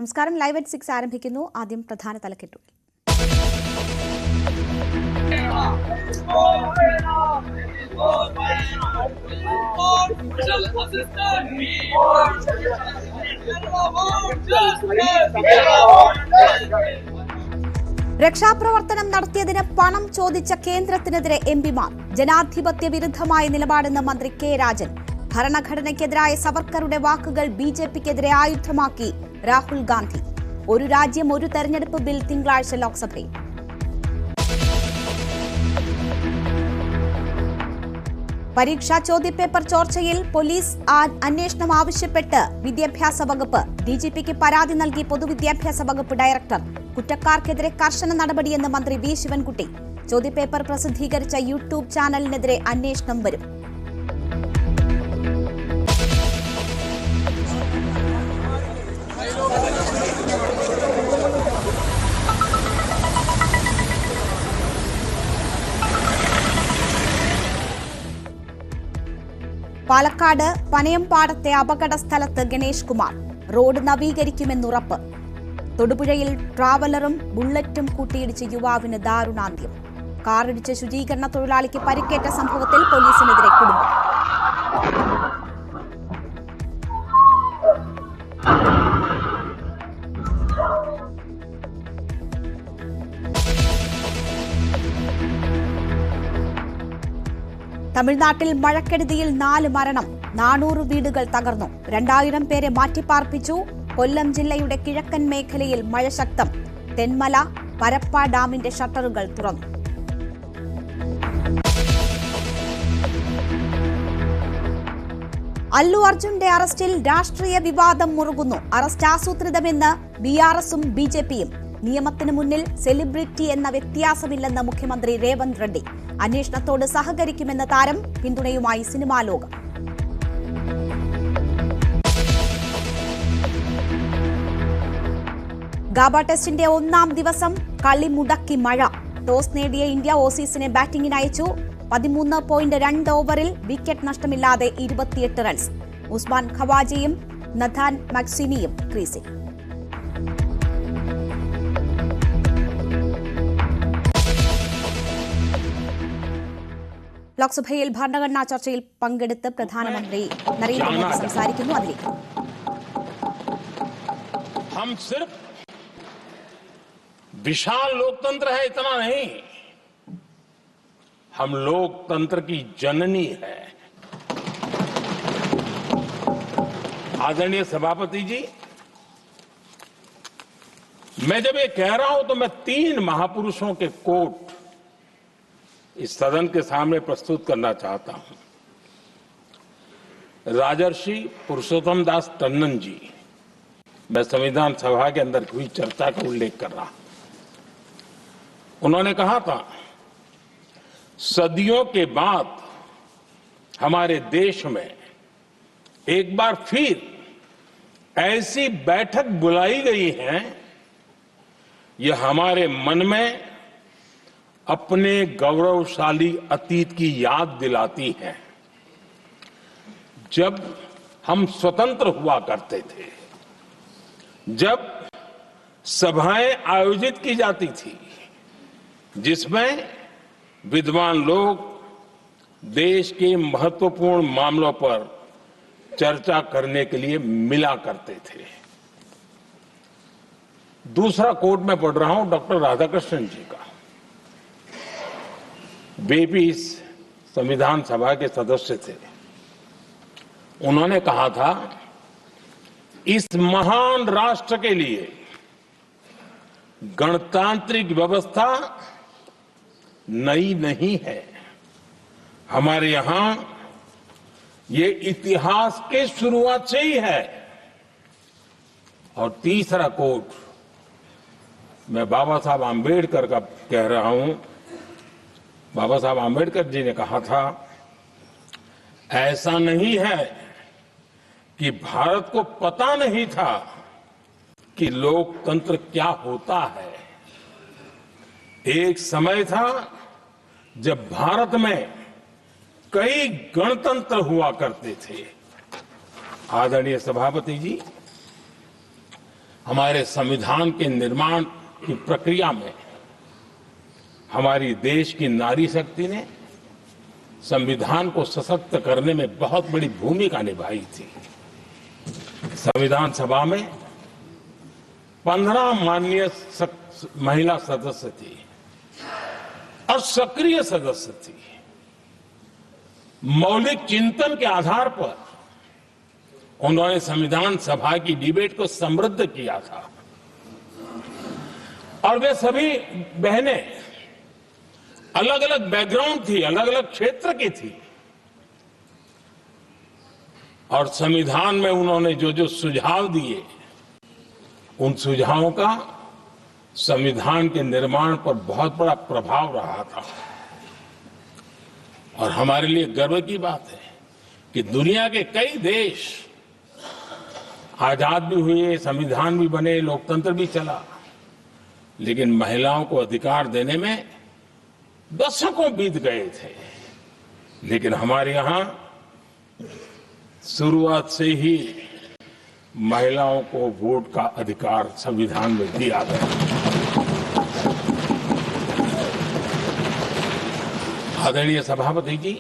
നമസ്കാരം. Live at 6 ആരംഭിക്കുന്നു. ആദ്യം പ്രധാന തലക്കെട്ടുകൾ. രക്ഷാപ്രവർത്തനം നടത്തിയതിന് പണം ചോദിച്ച കേന്ദ്രത്തിനെതിരെ എംപിമാർ. ജനാധിപത്യ വിരുദ്ധമായ നിലപാടെന്ന് മന്ത്രി കെ രാജൻ. ഭരണഘടനയ്ക്കെതിരായ സവർക്കറുടെ വാക്കുകൾ ബിജെപിക്കെതിരെ ആയുധമാക്കി രാഹുൽ ഗാന്ധി. ഒരു രാജ്യം ഒരു തെരഞ്ഞെടുപ്പ് ബിൽ തിങ്കളാഴ്ച ലോക്സഭയിൽ. പരീക്ഷാ ചോദ്യപേപ്പർ ചോർച്ചയിൽ പോലീസ് അന്വേഷണം ആവശ്യപ്പെട്ട് വിദ്യാഭ്യാസ വകുപ്പ്. ഡിജിപിക്ക് പരാതി നൽകി പൊതുവിദ്യാഭ്യാസ വകുപ്പ് ഡയറക്ടർ. കുറ്റക്കാർക്കെതിരെ കർശന നടപടിയെന്ന് മന്ത്രി വി ശിവൻകുട്ടി. ചോദ്യപേപ്പർ പ്രസിദ്ധീകരിച്ച യൂട്യൂബ് ചാനലിനെതിരെ അന്വേഷണം വരും. പാലക്കാട് പനയംപാടത്തെ അപകട സ്ഥലത്ത് ഗണേഷ് കുമാർ. റോഡ് നവീകരിക്കുമെന്നുറപ്പ്. തൊടുപുഴയിൽ ട്രാവലറും ബുള്ളറ്റും കൂട്ടിയിടിച്ച് യുവാവിന് ദാരുണാന്ത്യം. കാറിടിച്ച് ശുചീകരണ തൊഴിലാളിക്ക് പരിക്കേറ്റ സംഭവത്തിൽ പോലീസിനെതിരെ കുടുംബം. തമിഴ്നാട്ടിൽ മഴക്കെടുതിയിൽ 4 മരണം. 400 വീടുകൾ തകർന്നു. 2000 പേരെ മാറ്റിപ്പാർപ്പിച്ചു. കൊല്ലം ജില്ലയുടെ കിഴക്കൻ മേഖലയിൽ മഴ ശക്തം. തെന്മല പരപ്പ ഡാമിന്റെ ഷട്ടറുകൾ തുറന്നു. അല്ലു അർജുന്റെ അറസ്റ്റിൽ രാഷ്ട്രീയ വിവാദം മുറുകുന്നു. അറസ്റ്റ് ആസൂത്രിതമെന്ന് ബിആർഎസും ബിജെപിയും. നിയമത്തിന് മുന്നിൽ സെലിബ്രിറ്റി എന്ന വ്യത്യാസമില്ലെന്ന് മുഖ്യമന്ത്രി രേവന്ത് റെഡ്ഡി. അന്വേഷണത്തോട് സഹകരിക്കുമെന്ന താരം. പിന്തുണയുമായി സിനിമാ ലോകം. ഗാബ ടെസ്റ്റിന്റെ 1ാം ദിവസം കളി മുടക്കി മഴ. ടോസ് നേടിയ ഇന്ത്യ ഓസീസിനെ ബാറ്റിംഗിന് അയച്ചു. 13.2 ഓവറിൽ വിക്കറ്റ് നഷ്ടമില്ലാതെ 28 റൺസ്. ഉസ്മാൻ ഖവാജയും നഥാൻ മക്സിമിയും ക്രീസിൽ. ലോക്സഭയിൽ ഭരണഘടനാ ചർച്ചയിൽ പങ്കെടുത്ത് പ്രധാനമന്ത്രി നരേന്ദ്രമോദി സംസാരിക്കുന്നു. അതിലേക്ക് हम सिर्फ विशाल लोकतंत्र है इतना नहीं, हम लोकतंत्र की जननी है। आदरणीय सभापति जी, मैं जब ये कह रहा हूं तो मैं 3 महापुरुषों के कोट इस सदन के सामने प्रस्तुत करना चाहता हूं। राजर्षि पुरुषोत्तम दास टंडन जी, मैं संविधान सभा के अंदर हुई चर्चा का उल्लेख कर रहा हूं। उन्होंने कहा था, सदियों के बाद हमारे देश में एक बार फिर ऐसी बैठक बुलाई गई है, यह हमारे मन में अपने गौरवशाली अतीत की याद दिलाती है, जब हम स्वतंत्र हुआ करते थे, जब सभाएं आयोजित की जाती थी जिसमें विद्वान लोग देश के महत्वपूर्ण मामलों पर चर्चा करने के लिए मिला करते थे। दूसरा कोट मैं पढ़ रहा हूं डॉक्टर राधाकृष्णन जी का। वे भी इस संविधान सभा के सदस्य थे। उन्होंने कहा था, इस महान राष्ट्र के लिए गणतांत्रिक व्यवस्था नई नहीं है, हमारे यहां ये इतिहास के शुरुआत से ही है। और तीसरा कोट मैं बाबा साहब आंबेडकर का कह रहा हूं। बाबा साहब आंबेडकर जी ने कहा था, ऐसा नहीं है कि भारत को पता नहीं था कि लोकतंत्र क्या होता है। एक समय था जब भारत में कई गणतंत्र हुआ करते थे। आदरणीय सभापति जी, हमारे संविधान के निर्माण की प्रक्रिया में हमारी देश की नारी शक्ति ने संविधान को सशक्त करने में बहुत बड़ी भूमिका निभाई थी। संविधान सभा में 15 माननीय महिला सदस्य थी और सक्रिय सदस्य थी। मौलिक चिंतन के आधार पर उन्होंने संविधान सभा की डिबेट को समृद्ध किया था और वे सभी बहनें अलग अलग बैकग्राउंड थी, अलग अलग क्षेत्र की थी और संविधान में उन्होंने जो जो सुझाव दिए उन सुझावों का संविधान के निर्माण पर बहुत बड़ा प्रभाव रहा था। और हमारे लिए गर्व की बात है कि दुनिया के कई देश आजाद भी हुए, संविधान भी बने, लोकतंत्र भी चला, लेकिन महिलाओं को अधिकार देने में दशकों बीत गए थे। लेकिन हमारे यहां शुरुआत से ही महिलाओं को वोट का अधिकार संविधान में दिया गया। आदरणीय सभापति जी,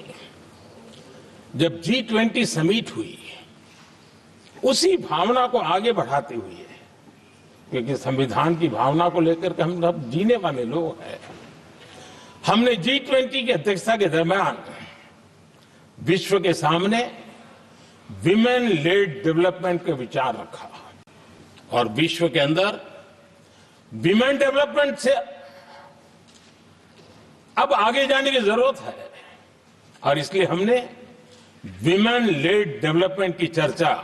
जब G20 समिट हुई उसी भावना को आगे बढ़ाते हुए, क्योंकि संविधान की भावना को लेकर के हम सब जीने वाले लोग हैं, हमने G20 की अध्यक्षता के दरमियान विश्व के सामने विमेन लेड डेवलपमेंट का विचार रखा और विश्व के अंदर विमेन डेवलपमेंट से अब आगे जाने की जरूरत है और इसलिए हमने विमेन लेड डेवलपमेंट की चर्चा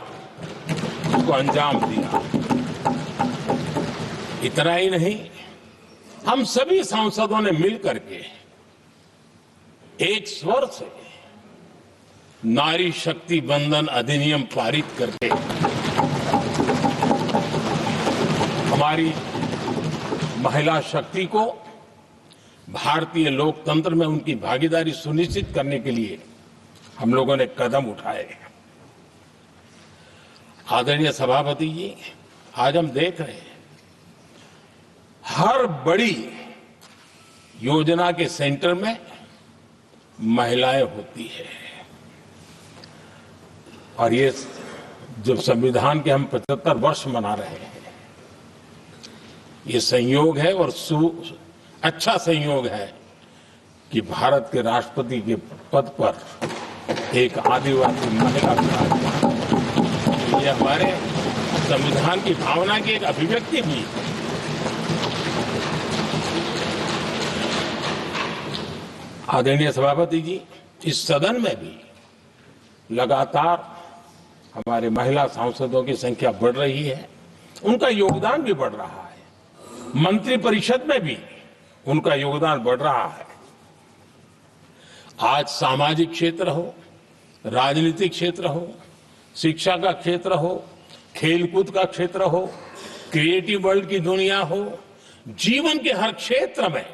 को अंजाम दिया। इतना ही नहीं, हम सभी सांसदों ने मिलकर के एक स्वर से नारी शक्ति बंधन अधिनियम पारित करके हमारी महिला शक्ति को भारतीय लोकतंत्र में उनकी भागीदारी सुनिश्चित करने के लिए हम लोगों ने कदम उठाए। आदरणीय सभापति जी, आज हम देख रहे हैं हर बड़ी योजना के सेंटर में महिलाएं होती है और ये जब संविधान के हम 75 वर्ष मना रहे हैं, ये संयोग है और अच्छा संयोग है कि भारत के राष्ट्रपति के पद पर एक आदिवासी महिला विराजमान। ये हमारे संविधान की भावना की एक अभिव्यक्ति भी है। आदरणीय सभापति जी, इस सदन में भी लगातार हमारे महिला सांसदों की संख्या बढ़ रही है, उनका योगदान भी बढ़ रहा है। मंत्री परिषद में भी उनका योगदान बढ़ रहा है। आज सामाजिक क्षेत्र हो, राजनीतिक क्षेत्र हो, शिक्षा का क्षेत्र हो, खेलकूद का क्षेत्र हो, क्रिएटिव वर्ल्ड की दुनिया हो, जीवन के हर क्षेत्र में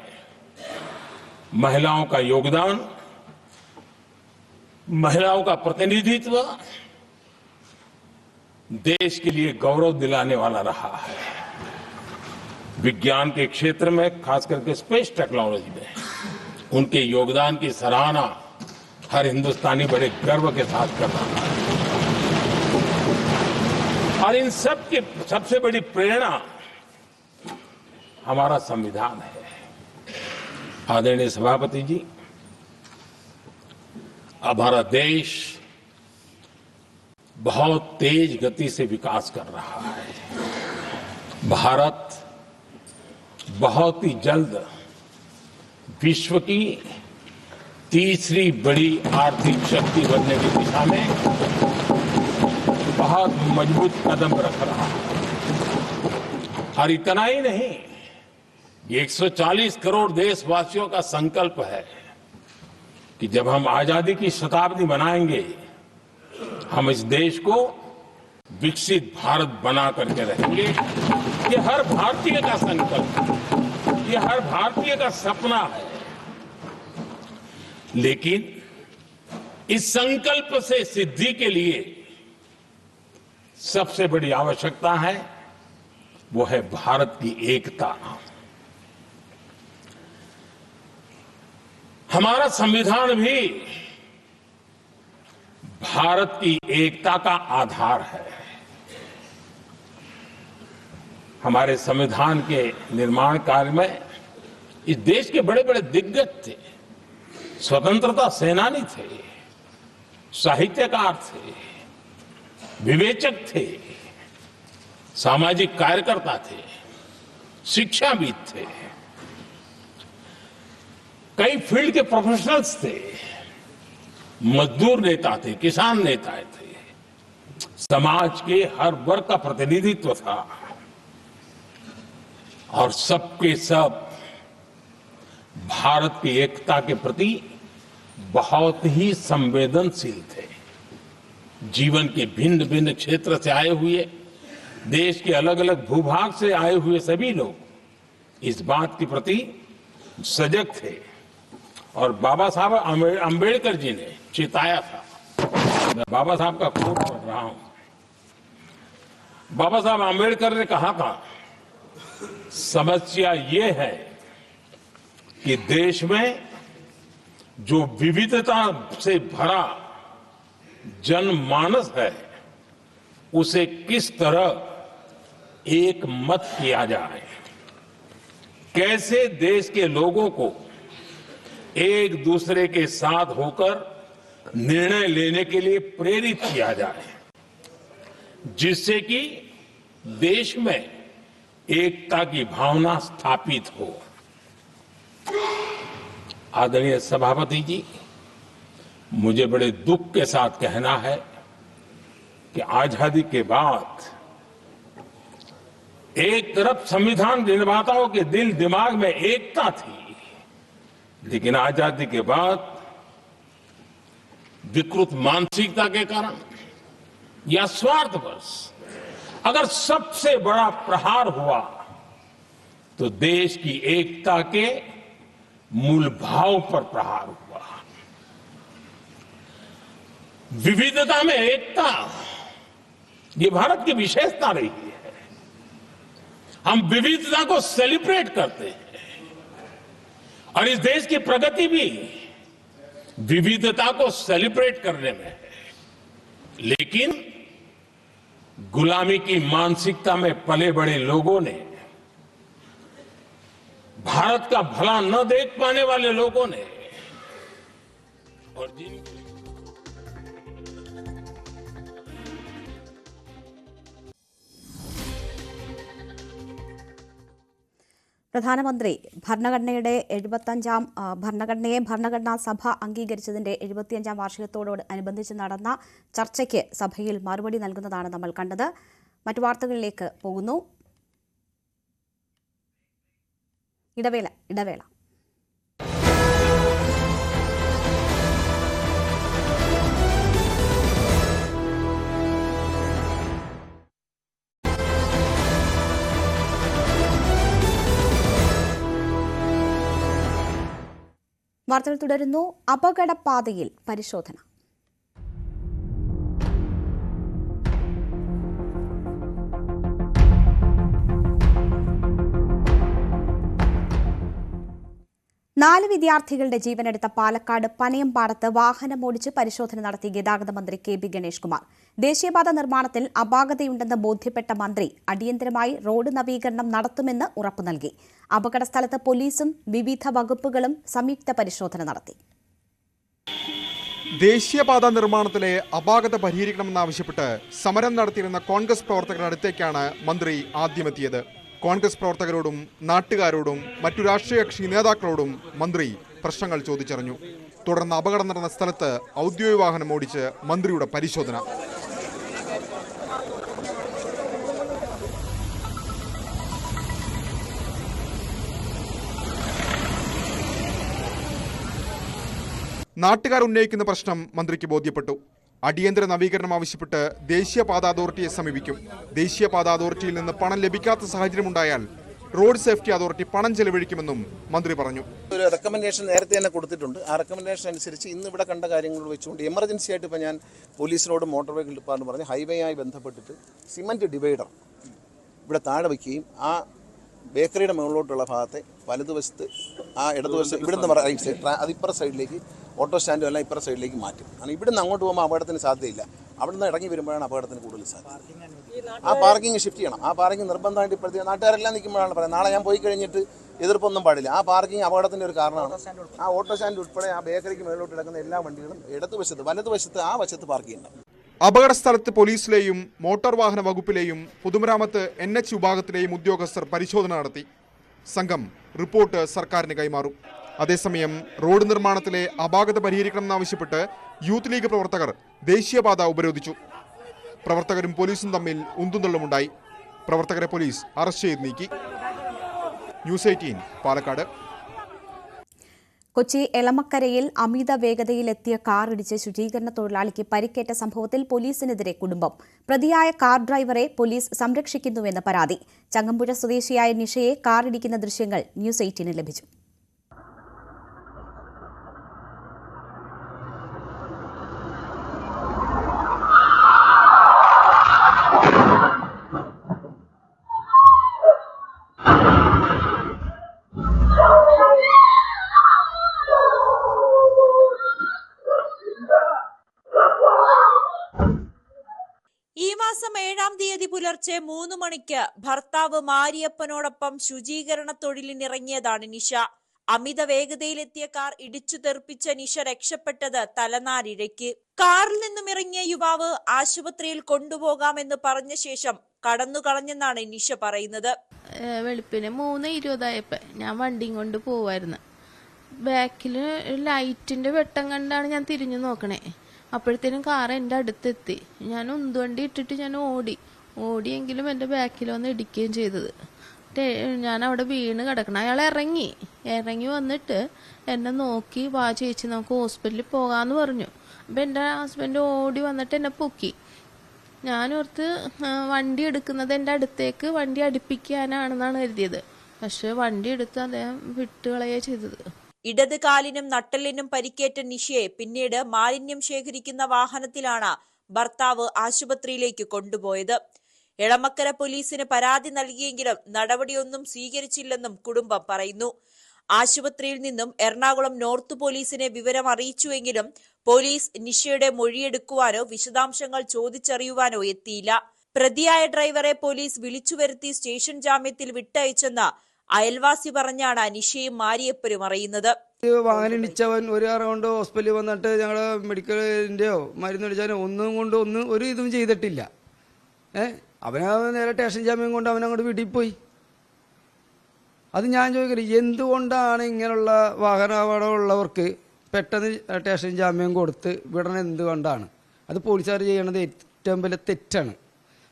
महिलाओं का योगदान, महिलाओं का प्रतिनिधित्व देश के लिए गौरव दिलाने वाला रहा है। विज्ञान के क्षेत्र में, खास करके स्पेस टेक्नोलॉजी में उनके योगदान की सराहना हर हिंदुस्तानी बड़े गर्व के साथ कर रहा है। और इन सब की सबसे बड़ी प्रेरणा हमारा संविधान है। आदरणीय सभापति जी, अब हमारा देश बहुत तेज गति से विकास कर रहा है। भारत बहुत ही जल्द विश्व की तीसरी बड़ी आर्थिक शक्ति बनने की दिशा में बहुत मजबूत कदम रख रहा है। और इतना ही नहीं, ये 140 करोड़ देशवासियों का संकल्प है कि जब हम आजादी की शताब्दी मनाएंगे, हम इस देश को विकसित भारत बना करके रहेंगे। ये हर भारतीय का संकल्प है, ये हर भारतीय का सपना है। लेकिन इस संकल्प से सिद्धि के लिए सबसे बड़ी आवश्यकता है वो है भारत की एकता। हमारा संविधान भी भारत की एकता का आधार है। हमारे संविधान के निर्माण कार्य में इस देश के बड़े बड़े दिग्गज थे, स्वतंत्रता सेनानी थे, साहित्यकार थे, विवेचक थे, सामाजिक कार्यकर्ता थे, शिक्षाविद थे, कई फील्ड के प्रोफेशनल्स थे, मजदूर नेता थे, किसान नेता थे, समाज के हर वर्ग का प्रतिनिधित्व था और सबके सब भारत की एकता के प्रति बहुत ही संवेदनशील थे। जीवन के भिन्न भिन्न क्षेत्र से आए हुए, देश के अलग अलग भूभाग से आए हुए सभी लोग इस बात के प्रति सजग थे और बाबा साहब अंबेडकर जी ने चेताया था। मैं बाबा साहब का कोट पढ़ रहा हूं। बाबा साहब अंबेडकर ने कहा था, समस्या ये है कि देश में जो विविधता से भरा जनमानस है उसे किस तरह एक मत किया जाए, कैसे देश के लोगों को एक दूसरे के साथ होकर निर्णय लेने के लिए प्रेरित किया जाए, जिससे कि देश में एकता की भावना स्थापित हो। आदरणीय सभापति जी, मुझे बड़े दुख के साथ कहना है कि आजादी के बाद एक तरफ संविधान निर्माताओं के दिल दिमाग में एकता थी, लेकिन आजादी के बाद विकृत मानसिकता के कारण या स्वार्थवश अगर सबसे बड़ा प्रहार हुआ तो देश की एकता के मूल भाव पर प्रहार हुआ। विविधता में एकता, ये भारत की विशेषता रही है। हम विविधता को सेलिब्रेट करते हैं और इस देश की प्रगति भी विविधता को सेलिब्रेट करने में है। लेकिन गुलामी की मानसिकता में पले बड़े लोगों ने, भारत का भला न देख पाने वाले लोगों ने और जिन പ്രധാനമന്ത്രി ഭരണഘടനാ സഭ അംഗീകരിച്ചതിന്റെ 75ാം വാർഷികത്തോട് അനുബന്ധിച്ച് നടന്ന ചർച്ചയ്ക്ക് സഭയിൽ മറുപടി നൽകുന്നതാണ് നമ്മൾ കണ്ടത്. മറ്റു വാർത്തകളിലേക്ക് പോകുന്നു. ഇടവേള. വാർത്തകൾ തുടരുന്നു. അപകടപാതയിൽ പരിശോധന. നാല് വിദ്യാർത്ഥികളുടെ ജീവനെടുത്ത പാലക്കാട് പനയമ്പാടത്ത് വാഹനമോടിച്ച് പരിശോധന നടത്തി ഗതാഗത മന്ത്രി കെ.ബി. ഗണേഷ് കുമാർ. ദേശീയപാത നിർമ്മാണത്തിൽ അപാകതയുണ്ടെന്ന് ബോധ്യപ്പെട്ട മന്ത്രി അടിയന്തരമായി റോഡ് നവീകരണം നടത്തുമെന്ന് ഉറപ്പു നൽകി. അപകടസ്ഥലത്ത് പോലീസും വിവിധ വകുപ്പുകളും സംയുക്ത പരിശോധന നടത്തി. ദേശീയപാത നിർമ്മാണത്തിലെ അപാകത പരിഹരിക്കണമെന്നാവശ്യപ്പെട്ട് സമരം നടത്തിയിരുന്ന കോൺഗ്രസ് പ്രവർത്തകരുടെ അടുത്തേക്കാണ് മന്ത്രി ആദ്യമെത്തിയത്. കോൺഗ്രസ് പ്രവർത്തകരോടും നാട്ടുകാരോടും മറ്റു രാഷ്ട്രീയ കക്ഷി നേതാക്കളോടും മന്ത്രി പ്രശ്നങ്ങൾ ചോദിച്ചറിഞ്ഞു. തുടർന്ന് അപകടം നടന്ന സ്ഥലത്ത് ഔദ്യോഗിക വാഹനം ഓടിച്ച് മന്ത്രിയുടെ പരിശോധന. നാട്ടുകാർ ഉന്നയിക്കുന്ന പ്രശ്നം മന്ത്രിക്ക് ബോധ്യപ്പെട്ടു. അടിയന്തര നവീകരണം ആവശ്യപ്പെട്ട് ദേശീയപാത അതോറിറ്റിയെ സമീപിക്കും. ദേശീയപാത അതോറിറ്റിയിൽ നിന്ന് പണം ലഭിക്കാത്ത സാഹചര്യമുണ്ടായാൽ റോഡ് സേഫ്റ്റി അതോറിറ്റി പണം ചെലവഴിക്കുമെന്നും മന്ത്രി പറഞ്ഞു. ഒരു റെക്കമെൻഡേഷൻ നേരത്തെ തന്നെ കൊടുത്തിട്ടുണ്ട്. ആ റെക്കമെൻഡേഷൻ അനുസരിച്ച് ഇന്ന് ഇവിടെ കണ്ട കാര്യങ്ങൾ വെച്ചുകൊണ്ട് എമർജൻസി ആയിട്ട് ഇപ്പോൾ ഞാൻ പോലീസിനോടും മോട്ടോർ വെഹിക്കിൾ ഡിപ്പാർട്ട്മെന്റ് പറഞ്ഞ് ഹൈവേയായി ബന്ധപ്പെട്ടിട്ട് സിമന്റ് ഡിവൈഡർ ഇവിടെ താഴെ വയ്ക്കുകയും ആ ബേക്കറിയുടെ മുകളിലോട്ടുള്ള ഭാഗത്തെ വലതുവശത്ത് ആ ഇടതുവശത്ത് ഇവിടുന്ന് റൈറ്റ് സൈഡ് അതിപ്പുറ സൈഡിലേക്ക് ഓട്ടോ സ്റ്റാൻഡും എല്ലാം ഇപ്പുറ സൈഡിലേക്ക് മാറ്റും. കാരണം ഇവിടുന്ന് അങ്ങോട്ട് പോകുമ്പോൾ അപകടത്തിന് സാധ്യതയില്ല. അവിടെ നിന്ന് ഇറങ്ങി വരുമ്പോഴാണ് അപകടത്തിന് കൂടുതൽ സാധ്യത. ആ പാർക്കിംഗ് ഷിഫ്റ്റ് ചെയ്യണം. ആ പാർക്കിംഗ് നിർബന്ധമായിട്ട് ഇപ്പോഴത്തെ നാട്ടുകാരെല്ലാം നിൽക്കുമ്പോഴാണ് പറയുന്നത് നാളെ ഞാൻ പോയി കഴിഞ്ഞിട്ട് എതിർപ്പൊന്നും പാടില്ല. ആ പാർക്കിംഗ് അപകടത്തിൻ്റെ ഒരു കാരണമാണ്. ആ ഓട്ടോ സ്റ്റാൻഡ് ഉൾപ്പെടെ ആ ബേക്കറിക്ക് മുകളിലോട്ട് കിടക്കുന്ന എല്ലാ വണ്ടികളും ഇടതുവശത്ത് വലതുവശത്ത് ആ വശത്ത് പാർക്ക് ചെയ്യണം. അപകട സ്ഥലത്ത് പോലീസിലെയും മോട്ടോർ വാഹന വകുപ്പിലെയും പൊതുമരാമത്ത് NH വിഭാഗത്തിലെയും ഉദ്യോഗസ്ഥർ പരിശോധന നടത്തി. സംഘം റിപ്പോർട്ട് സർക്കാരിന് കൈമാറും. അതേസമയം റോഡ് നിർമ്മാണത്തിലെ അപാകത പരിഹരിക്കണമെന്നാവശ്യപ്പെട്ട് യൂത്ത് ലീഗ് പ്രവർത്തകർ ദേശീയപാത ഉപരോധിച്ചു. പ്രവർത്തകരും പോലീസും തമ്മിൽ ഉന്തുന്തള്ളുമുണ്ടായി. പ്രവർത്തകരെ പോലീസ് അറസ്റ്റ് ചെയ്ത് നീക്കി. ന്യൂസ് 18 പാലക്കാട്. കൊച്ചി എളമക്കരയിൽ അമിത വേഗതയിലെത്തിയ കാർ ഇടിച്ച് ശുചീകരണ തൊഴിലാളിക്ക് പരിക്കേറ്റ സംഭവത്തിൽ പോലീസിനെതിരെ കുടുംബം. പ്രതിയായ കാർ ഡ്രൈവറെ പോലീസ് സംരക്ഷിക്കുന്നുവെന്ന് പരാതി. ചങ്ങമ്പുഴ സ്വദേശിയായ നിഷയെ കാർ ഇടിക്കുന്ന ദൃശ്യങ്ങൾ ന്യൂസ് 18 ലഭിച്ചു. ഈ മാസം 7-ാം തീയതി പുലർച്ചെ 3 മണിക്ക് ഭർത്താവ് മാരിയപ്പനോടൊപ്പം ശുചീകരണ തൊഴിലിനിറങ്ങിയതാണ് നിഷ. അമിത വേഗതയിലെത്തിയ കാർ ഇടിച്ചു തെറിപ്പിച്ച നിഷ രക്ഷപ്പെട്ടത് തലനാരിഴയ്ക്ക്. കാറിൽ നിന്നും ഇറങ്ങിയ യുവാവ് ആശുപത്രിയിൽ കൊണ്ടുപോകാമെന്ന് പറഞ്ഞ ശേഷം കടന്നുകളഞ്ഞെന്നാണ് നിഷ പറയുന്നത്. വെളുപ്പിന് 3:20 ഞാൻ വണ്ടിയും കൊണ്ട് പോവായിരുന്നു. ബാക്കില് ലൈറ്റിന്റെ വെട്ടം കണ്ടാണ് ഞാൻ തിരിഞ്ഞു നോക്കണേ. അപ്പോഴത്തേനും കാർ എൻ്റെ അടുത്തെത്തി. ഞാൻ ഉന്തുവണ്ടി ഇട്ടിട്ട് ഞാൻ ഓടിയെങ്കിലും എൻ്റെ ബാക്കിൽ വന്ന് ഇടിക്കുകയും ചെയ്തത്. ഞാൻ അവിടെ വീണ് കിടക്കണം. അയാൾ ഇറങ്ങി വന്നിട്ട് എന്നെ നോക്കി വാ ചേച്ചി നമുക്ക് ഹോസ്പിറ്റലിൽ പോകാമെന്ന് പറഞ്ഞു. അപ്പം എൻ്റെ ഹസ്ബൻഡ് ഓടി വന്നിട്ട് എന്നെ പൊക്കി. ഞാനോർത്ത് വണ്ടി എടുക്കുന്നത് എൻ്റെ അടുത്തേക്ക് വണ്ടി അടുപ്പിക്കാനാണെന്നാണ് കരുതിയത്. പക്ഷെ വണ്ടി എടുത്ത് അദ്ദേഹം വിട്ടുകളയുകയാണ് ചെയ്തത്. ഇടത് കാലിനും നട്ടലിനും പരിക്കേറ്റ നിഷയെ പിന്നീട് മാലിന്യം ശേഖരിക്കുന്ന വാഹനത്തിലാണ് ഭർത്താവ് ആശുപത്രിയിലേക്ക് കൊണ്ടുപോയത്. എളമക്കര പോലീസിന് പരാതി നൽകിയെങ്കിലും നടപടിയൊന്നും സ്വീകരിച്ചില്ലെന്നും കുടുംബം പറയുന്നു. ആശുപത്രിയിൽ നിന്നും എറണാകുളം നോർത്ത് പോലീസിനെ വിവരം അറിയിച്ചുവെങ്കിലും പോലീസ് നിഷയുടെ മൊഴിയെടുക്കുവാനോ വിശദാംശങ്ങൾ ചോദിച്ചറിയുവാനോ എത്തിയില്ല. പ്രതിയായ ഡ്രൈവറെ പോലീസ് വിളിച്ചുവരുത്തി സ്റ്റേഷൻ ജാമ്യത്തിൽ വിട്ടയച്ചെന്ന് അയൽവാസി പറഞ്ഞാണ് നിഷയും മാരിയപ്പനും അറിയുന്നത്. വാഹനം ഇടിച്ചവൻ ഒരു കാര്യം കൊണ്ട് ഹോസ്പിറ്റലിൽ വന്നിട്ട് ഞങ്ങള് മെഡിക്കലിന്റെയോ മരുന്ന് അടിച്ചാലോ ഒന്നും ഒരു ഇതും ചെയ്തിട്ടില്ല. നേരെ സ്റ്റേഷൻ ജാമ്യം കൊണ്ട് അവനങ്ങോട്ട് വീട്ടിൽ പോയി. അത് ഞാൻ ചോദിക്കട്ടെ, എന്തുകൊണ്ടാണ് ഇങ്ങനെയുള്ള വാഹനാപകടമുള്ളവർക്ക് പെട്ടെന്ന് സ്റ്റേഷൻ ജാമ്യം കൊടുത്ത് വിടണം? എന്തുകൊണ്ടാണ്? അത് പോലീസുകാർ ചെയ്യണത് ഏറ്റവും വലിയ തെറ്റാണ്.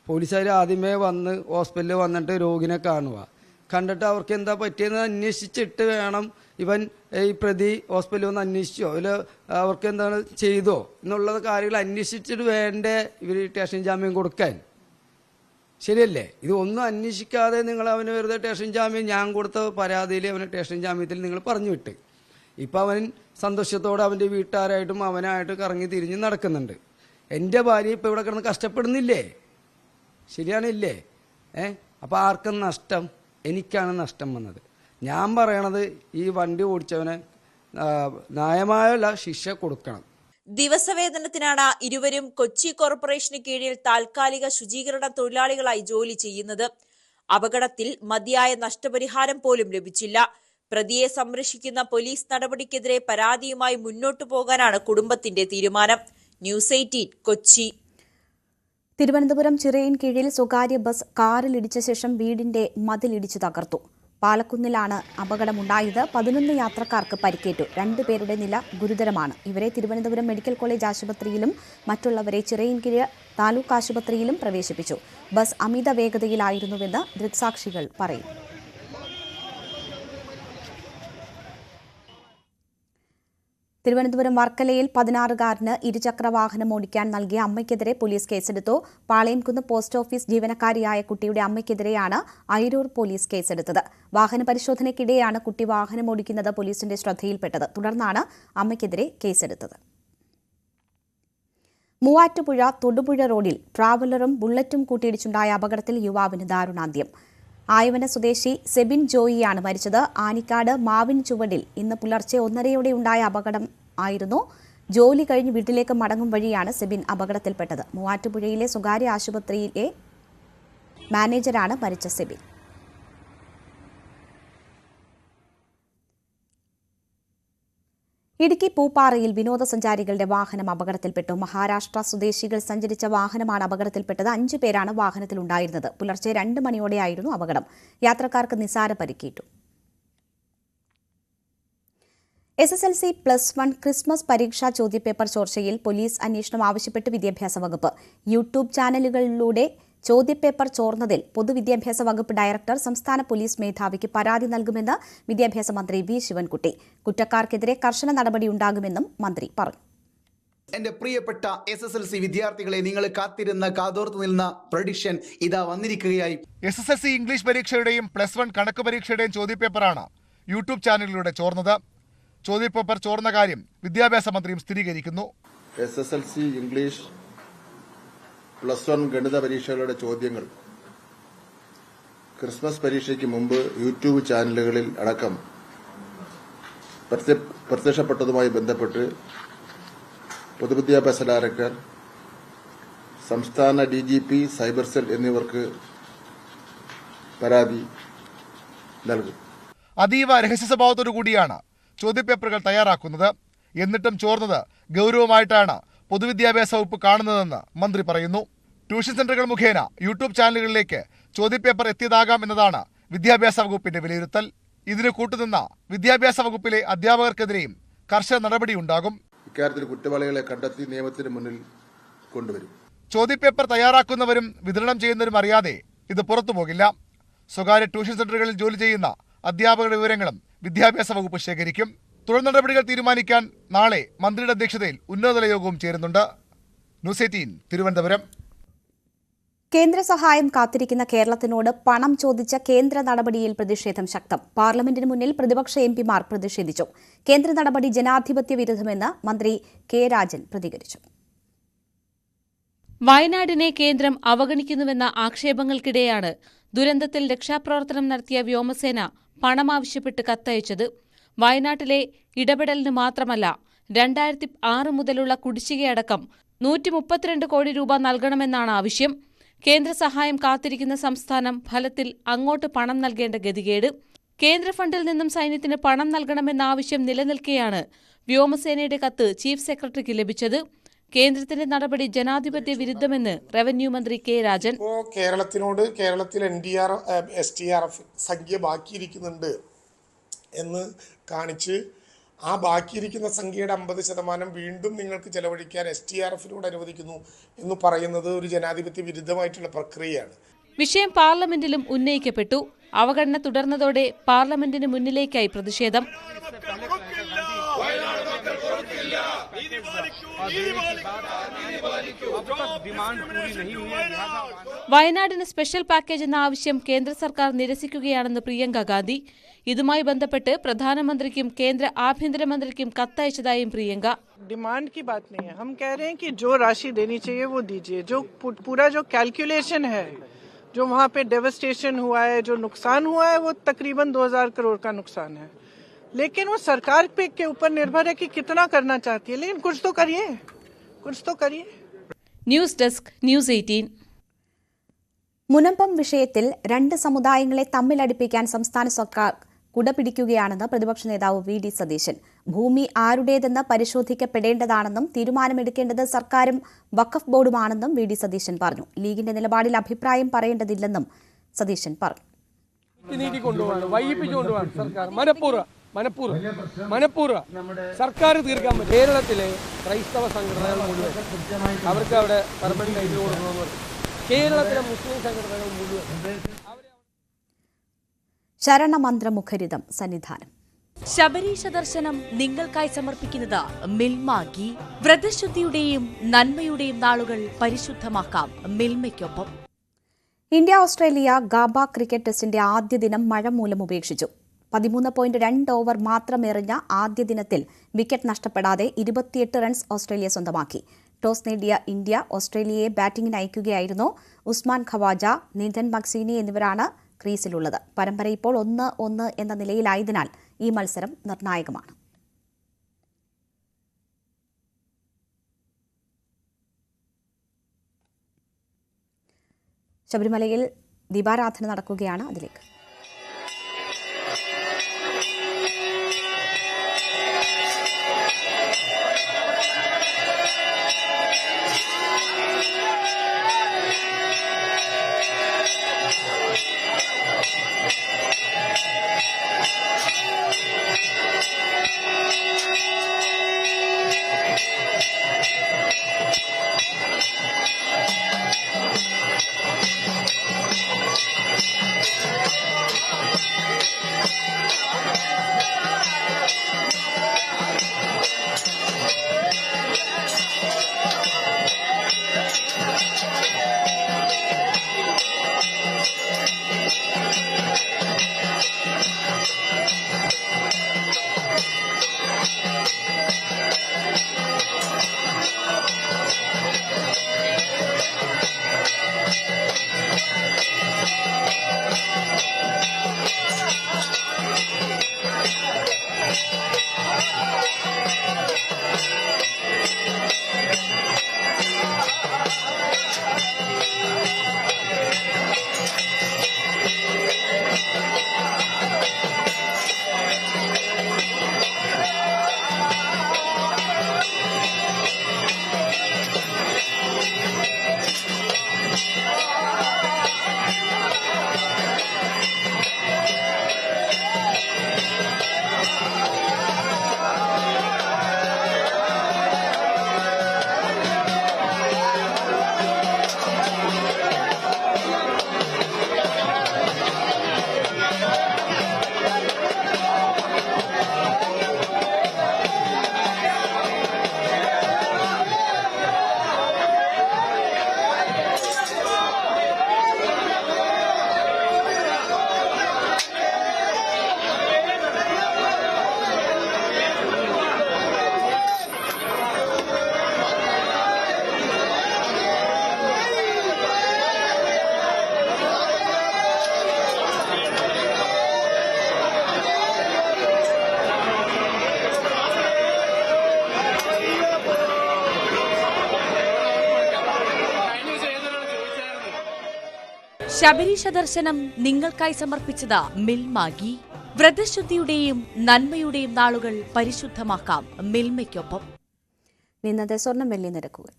പോലീസുകാർ ആദ്യമേ വന്ന് ഹോസ്പിറ്റലിൽ വന്നിട്ട് രോഗിനെ കാണുക, കണ്ടിട്ട് അവർക്ക് എന്താ പറ്റിയെന്ന് അന്വേഷിച്ചിട്ട് വേണം ഇവൻ ഈ പ്രതി ഹോസ്പിറ്റലിൽ വന്ന് അന്വേഷിച്ചോ അതിൽ അവർക്ക് എന്താണ് ചെയ്തോ എന്നുള്ള കാര്യങ്ങൾ അന്വേഷിച്ചിട്ട് വേണ്ടേ ഇവർ സ്റ്റേഷൻ ജാമ്യം കൊടുക്കാൻ. ശരിയല്ലേ? ഇത് ഒന്നും അന്വേഷിക്കാതെ നിങ്ങൾ അവന് വെറുതെ സ്റ്റേഷൻ ജാമ്യം ഞാൻ കൊടുത്ത പരാതിയിൽ അവന് സ്റ്റേഷൻ ജാമ്യത്തിൽ നിങ്ങൾ പറഞ്ഞു വിട്ട്. ഇപ്പം അവൻ സന്തോഷത്തോടെ അവൻ്റെ വീട്ടുകാരായിട്ടും അവനായിട്ട് കറങ്ങി തിരിഞ്ഞ് നടക്കുന്നുണ്ട്. എൻ്റെ ഭാര്യ ഇപ്പം ഇവിടെ കിടന്ന് കഷ്ടപ്പെടുന്നില്ലേ? ശരിയാണില്ലേ? അപ്പം ആർക്കും നഷ്ടം? എനിക്കാണ് നഷ്ടം വന്നത്. ഞാൻ പറയണത് ഈ വണ്ടി ഓടിച്ചവന് ന്യായമായ ശിക്ഷ കൊടുക്കണം. ദിവസവേതനത്തിനാണ് ഇരുവരും കൊച്ചി കോർപ്പറേഷന് കീഴിൽ താൽക്കാലിക ശുചീകരണ തൊഴിലാളികളായി ജോലി ചെയ്യുന്നത്. അപകടത്തിൽ മതിയായ നഷ്ടപരിഹാരം പോലും ലഭിച്ചില്ല. പ്രതിയെ സംരക്ഷിക്കുന്ന പോലീസ് നടപടിക്കെതിരെ പരാതിയുമായി മുന്നോട്ടു പോകാനാണ് കുടുംബത്തിന്റെ തീരുമാനം. ന്യൂസ് 18 കൊച്ചി. തിരുവനന്തപുരം ചിറയിൻ കീഴിൽ സ്വകാര്യ ബസ് കാറിലിടിച്ച ശേഷം വീടിന്റെ മതിലിടിച്ചു തകർത്തു. പാലക്കുന്നിലാണ് അപകടമുണ്ടായത്. 11 യാത്രക്കാർക്ക് പരിക്കേറ്റു. 2 പേരുടെ നില ഗുരുതരമാണ്. ഇവരെ തിരുവനന്തപുരം മെഡിക്കൽ കോളേജ് ആശുപത്രിയിലും മറ്റുള്ളവരെ ചിറയിൻകീഴ് താലൂക്ക് ആശുപത്രിയിലും പ്രവേശിപ്പിച്ചു. ബസ് അമിത വേഗതയിലായിരുന്നുവെന്ന് ദൃക്സാക്ഷികൾ പറയുന്നു. തിരുവനന്തപുരം വർക്കലയിൽ 16-കാരന് ഇരുചക്രവാഹനം ഓടിക്കാൻ നൽകിയ അമ്മയ്ക്കെതിരെ പോലീസ് കേസെടുത്തു. പാളയംകുന്ന് പോസ്റ്റ് ഓഫീസ് ജീവനക്കാരിയായ കുട്ടിയുടെ അമ്മയ്ക്കെതിരെയാണ് അയിരൂർ പോലീസ് കേസെടുത്തത്. വാഹന പരിശോധനയ്ക്കിടെയാണ് കുട്ടി വാഹനം ഓടിക്കുന്നത് പോലീസിന്റെ ശ്രദ്ധയിൽപ്പെട്ടത്. തുടർന്നാണ് അമ്മയ്ക്കെതിരെ കേസെടുത്തത്. മൂവാറ്റുപുഴ തൊടുപുഴ റോഡിൽ ട്രാവലറും ബുള്ളറ്റും കൂട്ടിയിടിച്ചുണ്ടായ അപകടത്തിൽ യുവാവിന് ദാരുണാന്ത്യം. ആയവന സ്വദേശി സെബിൻ ജോയിയാണ് മരിച്ചത്. ആനിക്കാട് മാവിൻ ചുവടിൽ ഇന്ന് പുലർച്ചെ 1:30 ഉണ്ടായ അപകടം ആയിരുന്നു. ജോലി കഴിഞ്ഞ് വീട്ടിലേക്ക് മടങ്ങും വഴിയാണ് സെബിൻ അപകടത്തിൽപ്പെട്ടത്. മൂവാറ്റുപുഴയിലെ സ്വകാര്യ ആശുപത്രിയിലെ മാനേജരാണ് മരിച്ച സെബിൻ. ഇടുക്കി പൂപ്പാറയിൽ വിനോദസഞ്ചാരികളുടെ വാഹനം അപകടത്തിൽപ്പെട്ടു. മഹാരാഷ്ട്ര സ്വദേശികൾ സഞ്ചരിച്ച വാഹനമാണ് അപകടത്തിൽപ്പെട്ടത്. 5 പേരാണ് വാഹനത്തിലുണ്ടായിരുന്നത്. പുലർച്ചെ 2 മണിയോടെയായിരുന്നു അപകടം. യാത്രക്കാർക്ക് നിസാര പരിക്കേറ്റു. SSLC +1 ക്രിസ്മസ് പരീക്ഷാ ചോദ്യപേപ്പർ ചോർച്ചയിൽ പോലീസ് അന്വേഷണം ആവശ്യപ്പെട്ട് വിദ്യാഭ്യാസ വകുപ്പ്. യൂട്യൂബ് ചാനലുകളിലൂടെ ചോദ്യപേപ്പർ ചോർന്നതിൽ പൊതുവിദ്യാഭ്യാസ വകുപ്പ് ഡയറക്ടർ സംസ്ഥാന പോലീസ് മേധാവിക്ക് പരാതി നൽകുമെന്ന് വിദ്യാഭ്യാസ മന്ത്രി വി ശിവൻകുട്ടി. കുറ്റക്കാർക്കെതിരെ കർശന നടപടിയുണ്ടാകുമെന്നും മന്ത്രി പറഞ്ഞു. എന്റെ പ്രിയപ്പെട്ട SSLC വിദ്യാർത്ഥികളെ, നിങ്ങൾ കാതോർത്ത് നിന്ന പ്രഡിക്ഷൻ ഇതാ വന്നിരിക്കുകയായി. SSLC ഇംഗ്ലീഷ് പരീക്ഷയുടെയും +1 കണക്ക് പരീക്ഷയുടെയും ചോദ്യപേപ്പറാണ് യൂട്യൂബ് ചാനലിലൂടെ ചോർന്നത്. ചോദ്യപേപ്പർ ചോർന്ന കാര്യം വിദ്യാഭ്യാസ മന്ത്രിയും സ്ഥിരീകരിക്കുന്നു. SSLC ഇംഗ്ലീഷ് +1 ഗണിത പരീക്ഷകളുടെ ചോദ്യങ്ങൾ ക്രിസ്മസ് പരീക്ഷയ്ക്ക് മുമ്പ് യൂട്യൂബ് ചാനലുകളിൽ അടക്കം പ്രത്യക്ഷപ്പെട്ടതുമായി ബന്ധപ്പെട്ട് പൊതുവിദ്യാഭ്യാസ ഡയറക്ടർ, സംസ്ഥാന DGP, സൈബർ സെൽ എന്നിവർക്ക് പരാതി നൽകും. അതീവ രഹസ്യ സ്വഭാവത്തോടു കൂടിയാണ് ചോദ്യപേപ്പറുകൾ തയ്യാറാക്കുന്നത്. എന്നിട്ടും ചോർന്നത് ഗൌരവമായിട്ടാണ് പൊതുവിദ്യാഭ്യാസ വകുപ്പ് കാണുന്നതെന്ന് മന്ത്രി പറയുന്നു. ട്യൂഷൻ സെന്ററുകൾ മുഖേന യൂട്യൂബ് ചാനലുകളിലേക്ക് ചോദ്യപേപ്പർ എത്തിയതാകാം എന്നതാണ് വിദ്യാഭ്യാസ വകുപ്പിന്റെ വിലയിരുത്തൽ. ഇതിന് കൂട്ടുനിന്ന വിദ്യാഭ്യാസ വകുപ്പിലെ അധ്യാപകർക്കെതിരെയും കർശന നടപടിയുണ്ടാകും. ഇക്കാര്യത്തിൽ കുറ്റവാളികളെ കണ്ടെത്തി നിയമത്തിന് മുന്നിൽ കൊണ്ടുവരും. ചോദ്യപേപ്പർ തയ്യാറാക്കുന്നവരും വിതരണം ചെയ്യുന്നവരും അറിയാതെ ഇത് പുറത്തുപോകില്ല. സ്വകാര്യ ട്യൂഷൻ സെന്ററുകളിൽ ജോലി ചെയ്യുന്ന അധ്യാപകരുടെ വിവരങ്ങളും വിദ്യാഭ്യാസ വകുപ്പ് ശേഖരിക്കും. തുടർ നടപടികൾ തീരുമാനിക്കാൻ നാളെ മന്ത്രിയുടെ അധ്യക്ഷതയിൽ ഉന്നതതല യോഗവും ചേരുന്നുണ്ട്. ന്യൂസ് 18 തിരുവനന്തപുരം. കേന്ദ്ര സഹായം കാത്തിരിക്കുന്ന കേരളത്തിനോട് പണം ചോദിച്ച കേന്ദ്ര നടപടിയിൽ പ്രതിഷേധം ശക്തം. പാർലമെന്റിന് മുന്നിൽ പ്രതിപക്ഷ MPമാർ പ്രതിഷേധിച്ചു. കേന്ദ്ര നടപടി ജനാധിപത്യ വിരുദ്ധമെന്ന് മന്ത്രി കെ രാജൻ പ്രതികരിച്ചു. വയനാടിനെ കേന്ദ്രം അവഗണിക്കുന്നുവെന്ന ആക്ഷേപങ്ങൾക്കിടെയാണ് ദുരന്തത്തിൽ രക്ഷാപ്രവർത്തനം നടത്തിയ വ്യോമസേന പണമാവശ്യപ്പെട്ട് കത്തയച്ചത്. വയനാട്ടിലെ ഇടപെടലിന് മാത്രമല്ല, 2006 മുതലുള്ള കുടിശ്ശികയടക്കം 132 കോടി രൂപ നൽകണമെന്നാണ് ആവശ്യം. കേന്ദ്ര സഹായം കാത്തിരിക്കുന്ന സംസ്ഥാനം ഫലത്തിൽ അങ്ങോട്ട് പണം നൽകേണ്ട ഗതികേട്. കേന്ദ്ര ഫണ്ടിൽ നിന്നും സൈന്യത്തിന് പണം നൽകണമെന്ന ആവശ്യം നിലനിൽക്കെയാണ് വ്യോമസേനയുടെ കത്ത് ചീഫ് സെക്രട്ടറിക്ക് ലഭിച്ചത്. കേന്ദ്രത്തിന്റെ നടപടി ജനാധിപത്യ വിരുദ്ധമെന്ന് റവന്യൂ മന്ത്രി കെ രാജൻ. കേരളത്തിനോട് കേരളത്തിൽ STRF സംഖ്യ ബാക്കിയിരിക്കുന്നുണ്ട് എന്ന് കാണിച്ച് ആ ബാക്കിയിരിക്കുന്ന സംഖ്യയുടെ 50% വീണ്ടും നിങ്ങൾക്ക് ചെലവഴിക്കാൻ STRFനോട് അനുവദിക്കുന്നു എന്ന് പറയുന്നത് ഒരു ജനാധിപത്യ വിരുദ്ധമായിട്ടുള്ള പ്രക്രിയയാണ്. വിഷയം പാർലമെന്റിലും ഉന്നയിക്കപ്പെട്ടു. അവഗണന തുടർന്നതോടെ പാർലമെന്റിന് മുന്നിലേക്കായി പ്രതിഷേധം. വയനാടിന് സ്പെഷ്യൽ പാക്കേജ് എന്ന ആവശ്യം കേന്ദ്ര സർക്കാർ നിരസിക്കുകയാണെന്ന് പ്രിയങ്ക ഗാന്ധി. ഇതുമായി ബന്ധപ്പെട്ട് പ്രധാനമന്ത്രിക്കും കേന്ദ്ര ആഭ്യന്തരമന്ത്രിക്കും കത്തയച്ചതായും പ്രിയങ്ക. डिमांड की बात नहीं है, हम कह रहे हैं कि जो राशि देनी चाहिए वो दीजिए. जो पूरा जो कैलकुलेशन है, जो वहाँ पे डेवस्टेशन हुआ है, जो नुकसान हुआ है, वो तकरीबन 2000 करोड़ का नुकसान है. लेकिन वो सरकार पे के ऊपर निर्भर है कि कितना करना चाहती है. लेकिन कुछ तो करिए. News desk, news 18. മുനമ്പം വിഷയത്തിൽ 2 സമുദായങ്ങളെ തമ്മിലടിപ്പിക്കാൻ സംസ്ഥാന സർക്കാർ കുടപിടിക്കുകയാണെന്ന് പ്രതിപക്ഷ നേതാവ് വി ഡി സതീശൻ. ഭൂമി ആരുടേതെന്ന് പരിശോധിക്കപ്പെടേണ്ടതാണെന്നും തീരുമാനമെടുക്കേണ്ടത് സർക്കാരും വഖഫ് ബോർഡുമാണെന്നും വി ഡി സതീശൻ പറഞ്ഞു. ലീഗിന്റെ നിലപാടിൽ അഭിപ്രായം പറയേണ്ടതില്ലെന്നും സതീശൻ പറഞ്ഞു. മനഃപൂർവ്വം സർക്കാർ തീർക്കാൻ പറ്റും. കേരളത്തിലെ ക്രൈസ്തവ സംഘടനകൾ മുഴുവൻ അവർക്ക് അവിടെ പെർമനന്റ് ആയിട്ട് കൊടുക്കണമെന്ന് പറയും. കേരളത്തിലെ മുസ്ലിം സംഘടനകൾ മുഴുവൻ ശരണമന്ത്രമുഖരിതം സന്നിധാനം. ശബരീശ ദർശനം നിങ്ങൾക്കായി സമർപ്പിക്കുന്നത് മിൽമ ഗീ. വ്രതശുദ്ധിയുടെയും നന്മയുടെയും നാളുകൾ പരിശുദ്ധമാക്കാം മിൽമയ്ക്കൊപ്പം. ഇന്ത്യ ഓസ്ട്രേലിയ ഗാബ ക്രിക്കറ്റ് ടെസ്റ്റിന്റെ ആദ്യ ദിനം മഴ മൂലം ഉപേക്ഷിച്ചു. 13.2 ഓവർ മാത്രം എറിഞ്ഞ ആദ്യ ദിനത്തിൽ വിക്കറ്റ് നഷ്ടപ്പെടാതെ 28 റൺസ് ഓസ്ട്രേലിയ സ്വന്തമാക്കി. ടോസ് നേടിയ ഇന്ത്യ ഓസ്ട്രേലിയയെ ബാറ്റിംഗിന് അയക്കുകയായിരുന്നു. ഉസ്മാൻ ഖവാജ, നിതിൻ മക്സീനി എന്നിവരാണ് ക്രീസിലുള്ളത്. പരമ്പര ഇപ്പോൾ 1-1 എന്ന നിലയിലായതിനാൽ ഈ മത്സരം നിർണായകമാണ്. ശബരിമലയിൽ ദീപാരാധന നടക്കുകയാണ്. അതിലേക്ക് ശബരീശ ദർശനം നിങ്ങൾക്കായി സമർപ്പിച്ചത് മിൽമാഗി. വ്രതശുദ്ധിയുടെയും നന്മയുടെയും നാളുകൾ പരിശുദ്ധമാക്കാം മിൽമയ്ക്കൊപ്പം. ഇന്നത്തെ സ്വർണം വെള്ളി നിരക്കുകൾ.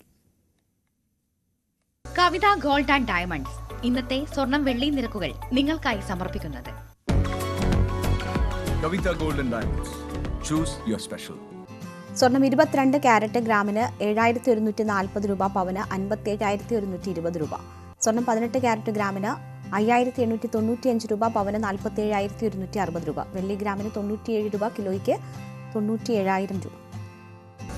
കവിത ഗോൾഡ് ആൻഡ് ഡയമണ്ട്സ് ഇന്നത്തെ സ്വർണം വെള്ളി നിരക്കുകൾ നിങ്ങൾക്കായി സമർപ്പിക്കുന്നത് Kavitha gold and diamonds. Choose your special. സ്വർണം 22 ക്യാരറ്റ് ഗ്രാമിന് 7140 രൂപ, പവന് 57,120 രൂപ. സ്വർണം 18 ക്യാരറ്റ് ഗ്രാമിന് 5895 രൂപ, പവന് 47,160 രൂപ. വെള്ളി ഗ്രാമിന് 97 രൂപ, കിലോയ്ക്ക് 97,000 രൂപ.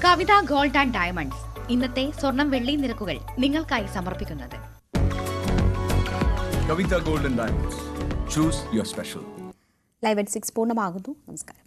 കവിത ഗോൾഡ് ആൻഡ് ഡയമണ്ട്സ് ഇന്നത്തെ സ്വർണം വെള്ളി നിരക്കുകൾ നിങ്ങൾക്കായി സമർപ്പിക്കുന്നത് Kavitha gold and diamonds. Choose your special. Live at 6 പൂർണ്ണമാകുന്നു. നമസ്കാരം.